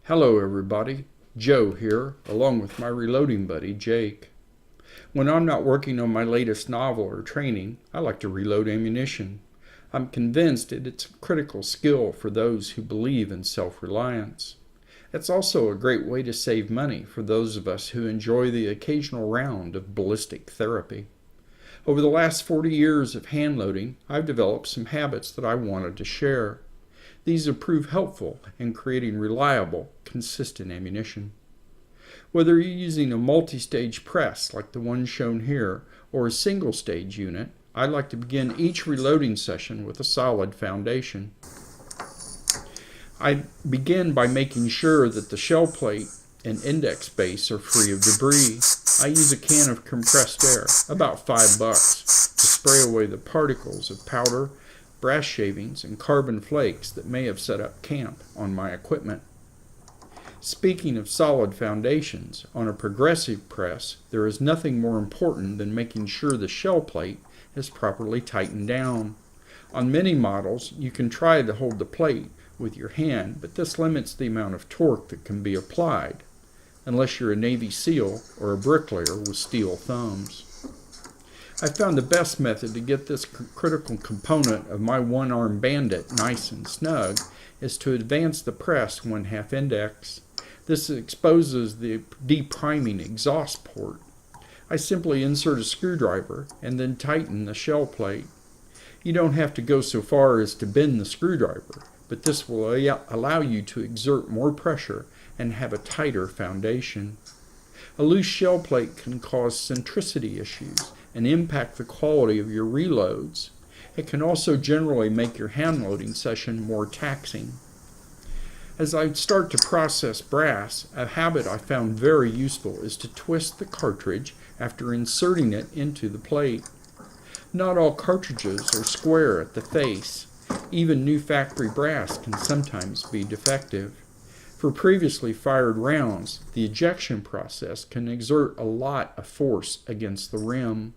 Hello everybody, Joe here, along with my reloading buddy Jake. When I'm not working on my latest novel or training, I like to reload ammunition. I'm convinced that it's a critical skill for those who believe in self-reliance. It's also a great way to save money for those of us who enjoy the occasional round of ballistic therapy. Over the last 40 years of hand loading, I've developed some habits that I wanted to share. These have proved helpful in creating reliable, consistent ammunition. Whether you're using a multi-stage press like the one shown here or a single-stage unit, I like to begin each reloading session with a solid foundation. I begin by making sure that the shell plate and index base are free of debris. I use a can of compressed air, about $5, to spray away the particles of powder, brass shavings, and carbon flakes that may have set up camp on my equipment. Speaking of solid foundations, on a progressive press, there is nothing more important than making sure the shell plate is properly tightened down. On many models, you can try to hold the plate with your hand, but this limits the amount of torque that can be applied, unless you're a Navy SEAL or a bricklayer with steel thumbs. I found the best method to get this critical component of my one-arm bandit nice and snug is to advance the press 1/2 index. This exposes the depriming exhaust port. I simply insert a screwdriver and then tighten the shell plate. You don't have to go so far as to bend the screwdriver, but this will allow you to exert more pressure and have a tighter foundation. A loose shell plate can cause centricity issues and impact the quality of your reloads. It can also generally make your hand loading session more taxing. As I start to process brass, a habit I found very useful is to twist the cartridge after inserting it into the plate. Not all cartridges are square at the face. Even new factory brass can sometimes be defective. For previously fired rounds, the ejection process can exert a lot of force against the rim.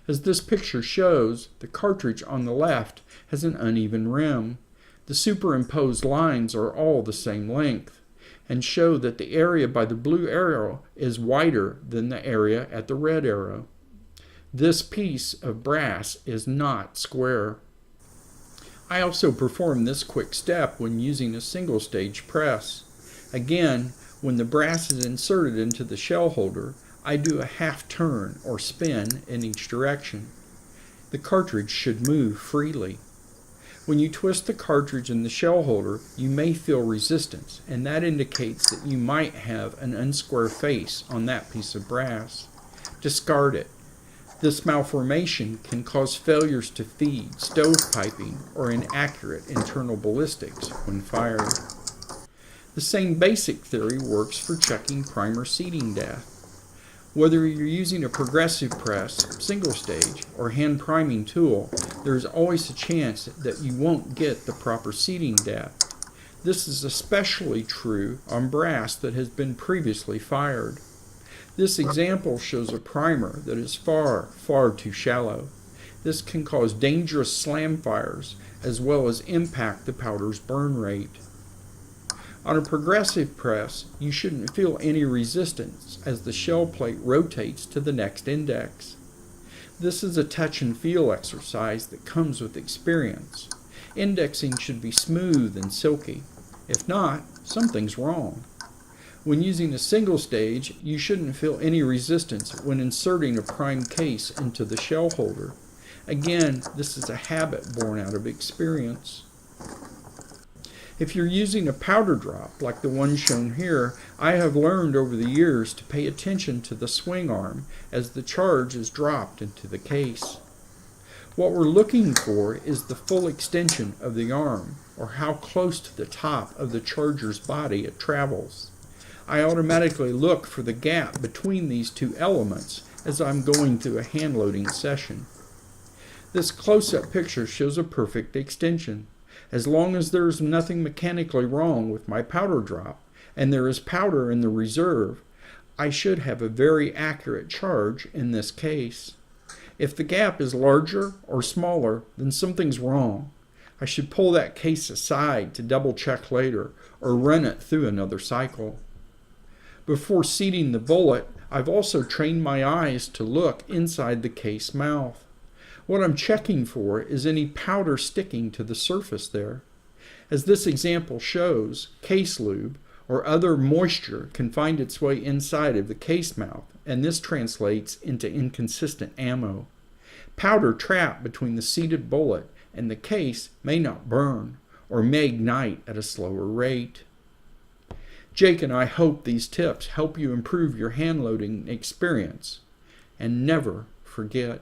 As this picture shows, the cartridge on the left has an uneven rim. The superimposed lines are all the same length and show that the area by the blue arrow is wider than the area at the red arrow. This piece of brass is not square. I also perform this quick step when using a single-stage press. Again, when the brass is inserted into the shell holder, I do a half turn or spin in each direction. The cartridge should move freely. When you twist the cartridge in the shell holder, you may feel resistance, and that indicates that you might have an unsquare face on that piece of brass. Discard it. This malformation can cause failures to feed, stovepiping, or inaccurate internal ballistics when fired. The same basic theory works for checking primer seating depth. Whether you're using a progressive press, single stage, or hand priming tool, there's always a chance that you won't get the proper seating depth. This is especially true on brass that has been previously fired. This example shows a primer that is far, far too shallow. This can cause dangerous slam fires as well as impact the powder's burn rate. On a progressive press, you shouldn't feel any resistance as the shell plate rotates to the next index. This is a touch and feel exercise that comes with experience. Indexing should be smooth and silky. If not, something's wrong. When using a single stage, you shouldn't feel any resistance when inserting a prime case into the shell holder. Again, this is a habit born out of experience. If you're using a powder drop like the one shown here, I have learned over the years to pay attention to the swing arm as the charge is dropped into the case. What we're looking for is the full extension of the arm, or how close to the top of the charger's body it travels. I automatically look for the gap between these two elements as I'm going through a hand loading session. This close-up picture shows a perfect extension. As long as there is nothing mechanically wrong with my powder drop and there is powder in the reserve, I should have a very accurate charge in this case. If the gap is larger or smaller, then something's wrong. I should pull that case aside to double check later or run it through another cycle. Before seating the bullet, I've also trained my eyes to look inside the case mouth. What I'm checking for is any powder sticking to the surface there. As this example shows, case lube or other moisture can find its way inside of the case mouth, and this translates into inconsistent ammo. Powder trapped between the seated bullet and the case may not burn or may ignite at a slower rate. Jake and I hope these tips help you improve your hand loading experience. And never forget,